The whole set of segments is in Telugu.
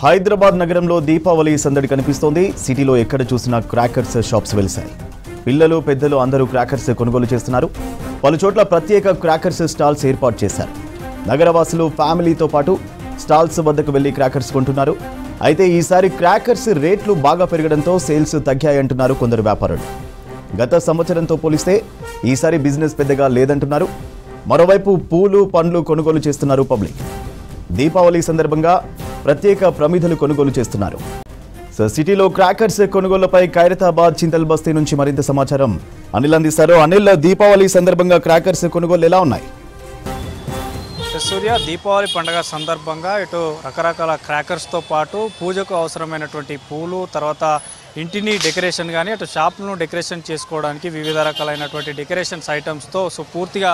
హైదరాబాద్ నగరంలో దీపావళి సందడి కనిపిస్తోంది. సిటీలో ఎక్కడ చూసినా క్రాకర్స్ షాప్స్ వెలిశాయి. పిల్లలు పెద్దలు అందరూ క్రాకర్స్ కొనుగోలు చేస్తున్నారు. పలు చోట్ల ప్రత్యేక క్రాకర్స్ స్టాల్స్ ఏర్పాటు చేశారు. నగరవాసులు ఫ్యామిలీతో పాటు స్టాల్స్ వద్దకు వెళ్లి క్రాకర్స్ కొంటున్నారు. అయితే ఈసారి క్రాకర్స్ రేట్లు బాగా పెరగడంతో సేల్స్ తగ్గాయంటున్నారు కొందరు వ్యాపారులు. గత సంవత్సరంతో పోలిస్తే ఈసారి బిజినెస్ పెద్దగా లేదంటున్నారు. మరోవైపు పూలు పండ్లు కొనుగోలు చేస్తున్నారు పబ్లిక్. దీపావళి సందర్భంగా ప్రత్యేక ప్రమిదలు కొనుగోలు చేస్తున్నారు. సిటీలో క్రాకర్స్ కొనుగోళ్లపై ఖైరతాబాద్ చింతల్ బస్తీ నుంచి మరింత సమాచారం అనిల్ అందిస్తారు. అనిల్, దీపావళి సందర్భంగా క్రాకర్స్ కొనుగోలు ఎలా ఉన్నాయి? సూర్య, దీపావళి పండుగ సందర్భంగా ఇటు రకరకాల క్రాకర్స్తో పాటు పూజకు అవసరమైనటువంటి పూలు, తర్వాత ఇంటిని డెకరేషన్ కానీ అటు షాప్లను డెకరేషన్ చేసుకోవడానికి వివిధ రకాలైనటువంటి డెకరేషన్స్ ఐటమ్స్తో పూర్తిగా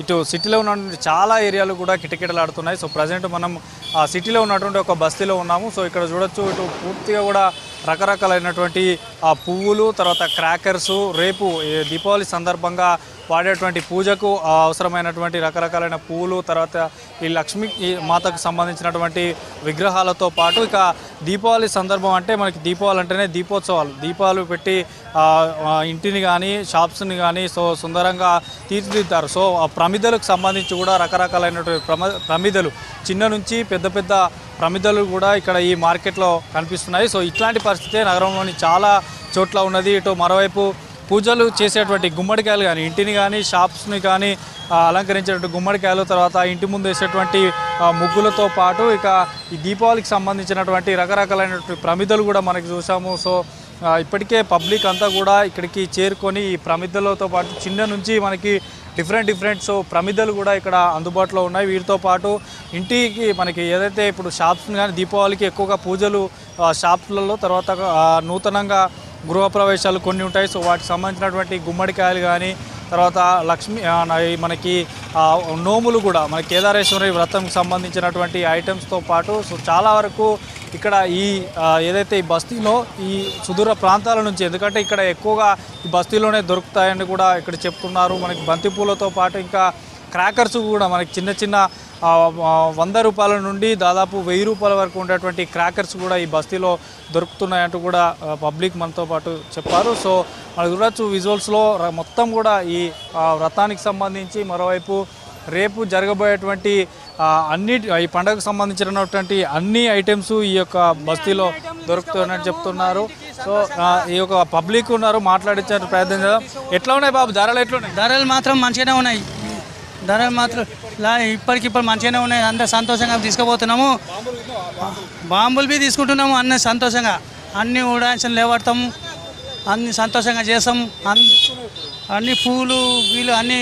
ఇటు సిటీలో ఉన్నటువంటి చాలా ఏరియాలు కూడా కిటకిటలాడుతున్నాయి. ప్రజెంట్ మనం ఆ సిటీలో ఉన్నటువంటి ఒక బస్తీలో ఉన్నాము. ఇక్కడ చూడొచ్చు, ఇటు పూర్తిగా కూడా రకరకాలైనటువంటి ఆ పువ్వులు, తర్వాత క్రాకర్సు, రేపు దీపావళి సందర్భంగా వాడేటువంటి పూజకు అవసరమైనటువంటి రకరకాలైన పూలు, తర్వాత ఈ లక్ష్మీ మాతకు సంబంధించినటువంటి విగ్రహాలతో పాటు ఇక దీపావళి సందర్భం అంటే మనకి దీపావళి అంటేనే దీపోత్సవాలు, దీపాలు పెట్టి ఇంటిని కానీ షాప్స్ని కానీ సుందరంగా తీర్చిదిద్దారు. ఆ ప్రమిదలకు సంబంధించి కూడా రకరకాలైనటువంటి ప్రమిదలు, చిన్న నుంచి పెద్ద పెద్ద ప్రమిదలు కూడా ఇక్కడ ఈ మార్కెట్లో కనిపిస్తున్నాయి. ఇట్లాంటి పరిస్థితే నగరంలోని చాలా చోట్ల ఉన్నది. ఇటు మరోవైపు పూజలు చేసేటువంటి గుమ్మడికాయలు కానీ, ఇంటిని కానీ షాప్స్ని కానీ అలంకరించేటువంటి గుమ్మడికాయలు, తర్వాత ఇంటి ముందు వేసేటువంటి ముగ్గులతో పాటు ఇక ఈ దీపావళికి సంబంధించినటువంటి రకరకాలైనటువంటి ప్రమిదలు కూడా మనకి చూసాము. ఇప్పటికే పబ్లిక్ అంతా కూడా ఇక్కడికి చేరుకొని ఈ ప్రమిదలతో పాటు చిన్న నుంచి మనకి డిఫరెంట్ ప్రమిదలు కూడా ఇక్కడ అందుబాటులో ఉన్నాయి. వీటితో పాటు ఇంటికి మనకి ఏదైతే ఇప్పుడు షాప్స్ని కానీ దీపావళికి ఎక్కువగా పూజలు షాప్స్లలో, తర్వాత నూతనంగా గృహప్రవేశాలు కొన్ని ఉంటాయి. వాటికి సంబంధించినటువంటి గుమ్మడికాయలు కానీ, తర్వాత లక్ష్మీ మనకి నోములు కూడా, మన కేదారేశ్వరి వ్రతంకి సంబంధించినటువంటి ఐటమ్స్తో పాటు చాలా వరకు ఇక్కడ ఈ ఏదైతే ఈ బస్తీలో ఈ సుదూర ప్రాంతాల నుంచి, ఎందుకంటే ఇక్కడ ఎక్కువగా ఈ బస్తీలోనే దొరుకుతాయని కూడా ఇక్కడ చెప్తున్నారు. మనకి బంతిపూలతో పాటు ఇంకా క్రాకర్స్ కూడా మనకి చిన్న 100 రూపాయల నుండి దాదాపు 1000 రూపాయల వరకు ఉండేటువంటి క్రాకర్స్ కూడా ఈ బస్తీలో దొరుకుతున్నాయంటూ కూడా పబ్లిక్ మనతో పాటు చెప్పారు. మనకు చూడొచ్చు విజువల్స్లో మొత్తం కూడా ఈ వ్రతానికి సంబంధించి, మరోవైపు రేపు జరగబోయేటువంటి ఈ పండుగకు సంబంధించినటువంటి అన్ని ఐటమ్స్ ఈ యొక్క బస్తీలో దొరుకుతున్నట్టు చెప్తున్నారు. ఈ యొక్క పబ్లిక్ ఉన్నారు, మాట్లాడించే ప్రయత్నం చేద్దాం. ఎట్లా ఉన్నాయి బాబు ధరలు? ఎట్లున్నాయి? ధరలు మాత్రం మంచిగానే ఉన్నాయి. ధరలు మాత్రం ఇప్పటికిప్పుడు మంచిగానే ఉన్నాయి. అందరూ సంతోషంగా తీసుకుపోతున్నాము. బాంబులు బి తీసుకుంటున్నాము. అన్నీ సంతోషంగా అన్నీ ఉడాయించని లేవడతాము, అన్ని సంతోషంగా చేస్తాము. అన్ని పూలు వీలు అన్నీ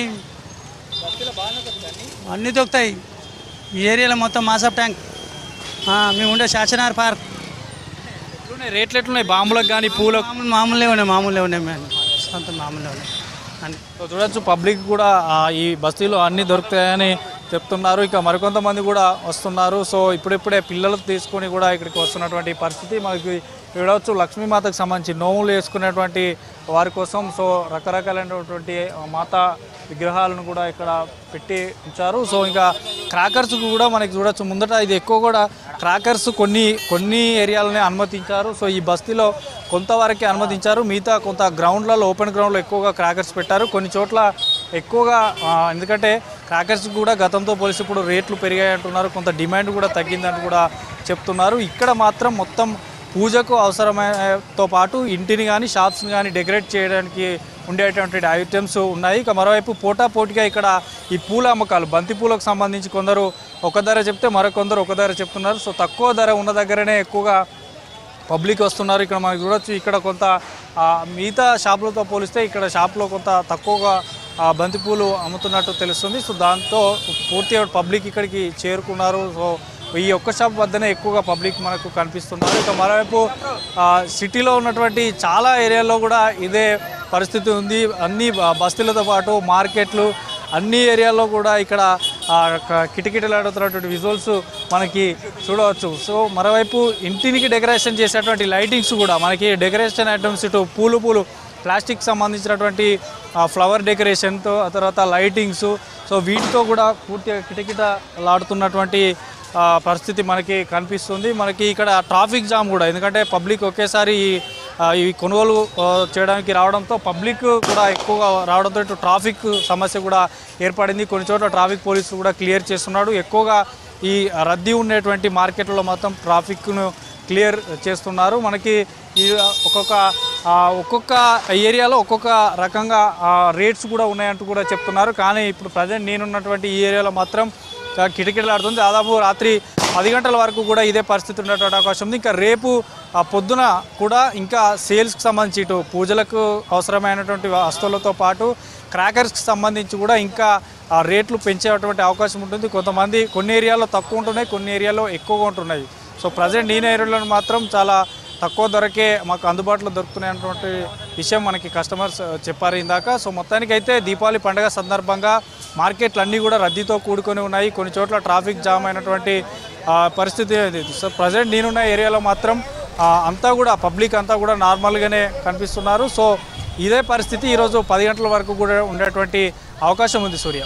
దొరుకుతాయి. ఈ ఏరియాలో మొత్తం మాసప్ ట్యాంక్, మేము ఉండే శాసనార్ పార్క్. రేట్లు ఎట్లున్నాయి బాంబులకు కానీ పూలకు? మామూలుగా ఉన్నాయి మామూలుగా ఉన్నాయి. చూడొచ్చు, పబ్లిక్ కూడా ఈ బస్తీలో అన్నీ దొరుకుతాయని చెప్తున్నారు. ఇక మరికొంతమంది కూడా వస్తున్నారు. ఇప్పుడిప్పుడే పిల్లలు తీసుకొని కూడా ఇక్కడికి వస్తున్నటువంటి పరిస్థితి మనకి చూడవచ్చు. లక్ష్మీమాతకు సంబంధించి నోములు వేసుకునేటువంటి వారి కోసం రకరకాలైనటువంటి మాతా విగ్రహాలను కూడా ఇక్కడ పెట్టి ఉంచారు. ఇంకా క్రాకర్స్ కూడా మనకి చూడొచ్చు. ముందట ఇది ఎక్కువ కూడా క్రాకర్స్ కొన్ని ఏరియాలనే అనుమతించారు. ఈ బస్తీలో కొంతవరకే అనుమతించారు. మిగతా కొంత గ్రౌండ్లలో, ఓపెన్ గ్రౌండ్లో ఎక్కువగా క్రాకర్స్ పెట్టారు. కొన్ని చోట్ల ఎక్కువగా, ఎందుకంటే క్రాకర్స్ కూడా గతంతో పోలిసి ఇప్పుడు రేట్లు పెరిగాయి అంటున్నారు. కొంత డిమాండ్ కూడా తగ్గిందని కూడా చెప్తున్నారు. ఇక్కడ మాత్రం మొత్తం పూజకు అవసరమైనతో పాటు ఇంటిని కానీ షాప్స్ని కానీ డెకరేట్ చేయడానికి ఉండేటువంటి ఐటమ్స్ ఉన్నాయి. ఇక మరోవైపు పోటాపోటీగా ఇక్కడ ఈ పూల అమ్మకాలు, బంతి పూలకు సంబంధించి కొందరు ఒక ధర చెప్తే మరికొందరు ఒక ధర చెప్తున్నారు. తక్కువ ధర ఉన్న దగ్గరనే ఎక్కువగా పబ్లిక్ వస్తున్నారు. ఇక్కడ మనకు చూడొచ్చు, ఇక్కడ కొంత మిగతా షాపులతో పోలిస్తే ఇక్కడ షాప్లో కొంత తక్కువగా బంతిపూలు అమ్ముతున్నట్టు తెలుస్తుంది. దాంతో పూర్తిగా పబ్లిక్ ఇక్కడికి చేరుకున్నారు. ఈ ఒక్క షాప్ వద్దనే ఎక్కువగా పబ్లిక్ మనకు కనిపిస్తున్నారు. ఇక మరోవైపు సిటీలో ఉన్నటువంటి చాలా ఏరియాల్లో కూడా ఇదే పరిస్థితి ఉంది. అన్ని బస్తీలతో పాటు మార్కెట్లు, అన్ని ఏరియాల్లో కూడా ఇక్కడ కిటకిటలాడుతున్నటువంటి విజువల్స్ మనకి చూడవచ్చు. మరోవైపు ఇంటికి డెకరేషన్ చేసేటువంటి లైటింగ్స్ కూడా మనకి డెకరేషన్ ఐటమ్స్, ఇటు పూలు ప్లాస్టిక్ సంబంధించినటువంటి ఫ్లవర్ డెకరేషన్తో, ఆ తర్వాత లైటింగ్స్, వీటితో కూడా పూర్తిగా కిటకిటలాడుతున్నటువంటి పరిస్థితి మనకి కనిపిస్తుంది. మనకి ఇక్కడ ట్రాఫిక్ జామ్ కూడా, ఎందుకంటే పబ్లిక్ ఒకేసారి ఈ కొనుగోలు చేయడానికి రావడంతో పబ్లిక్ కూడా ఎక్కువగా రావడంతో ఇటు ట్రాఫిక్ సమస్య కూడా ఏర్పడింది. కొన్ని చోట్ల ట్రాఫిక్ పోలీసులు కూడా క్లియర్ చేస్తున్నాడు. ఎక్కువగా ఈ రద్దీ ఉండేటువంటి మార్కెట్లలో మొత్తం ట్రాఫిక్ను క్లియర్ చేస్తున్నారు. మనకి ఈ ఒక్కొక్క ఏరియాలో ఒక్కొక్క రకంగా రేట్స్ కూడా ఉన్నాయంటూ కూడా చెప్తున్నారు. కానీ ఇప్పుడు ప్రజెంట్ నేనున్నటువంటి ఈ ఏరియాలో మాత్రం కిటకిటలాడుతుంది. దాదాపు రాత్రి 10 గంటల వరకు కూడా ఇదే పరిస్థితి ఉండేటువంటి అవకాశం ఉంది. ఇంకా రేపు పొద్దున కూడా ఇంకా సేల్స్కి సంబంధించి ఇటు పూజలకు అవసరమైనటువంటి వస్తువులతో పాటు క్రాకర్స్కి సంబంధించి కూడా ఇంకా రేట్లు పెంచేటువంటి అవకాశం ఉంటుంది. కొన్ని ఏరియాలో తక్కువ ఉంటున్నాయి, కొన్ని ఏరియాలో ఎక్కువగా ఉంటున్నాయి. సో ప్రజెంట్ ఈ ఏరియాలో మాత్రం చాలా తక్కువ ధరకే మాకు అందుబాటులో దొరుకుతున్నటువంటి విషయం మనకి కస్టమర్స్ చెప్పారు ఇందాక. సో మొత్తానికైతే దీపావళి పండుగ సందర్భంగా మార్కెట్లు అన్నీ కూడా రద్దీతో కూడుకొని ఉన్నాయి. కొన్ని చోట్ల ట్రాఫిక్ జామ్ అయినటువంటి పరిస్థితి. సో ప్రజెంట్ నేనున్న ఏరియాలో మాత్రం అంతా కూడా పబ్లిక్ అంతా కూడా నార్మల్గానే కనిపిస్తున్నారు. సో ఇదే పరిస్థితి ఈరోజు 10 గంటల వరకు కూడా ఉండేటువంటి అవకాశం ఉంది. సూర్య.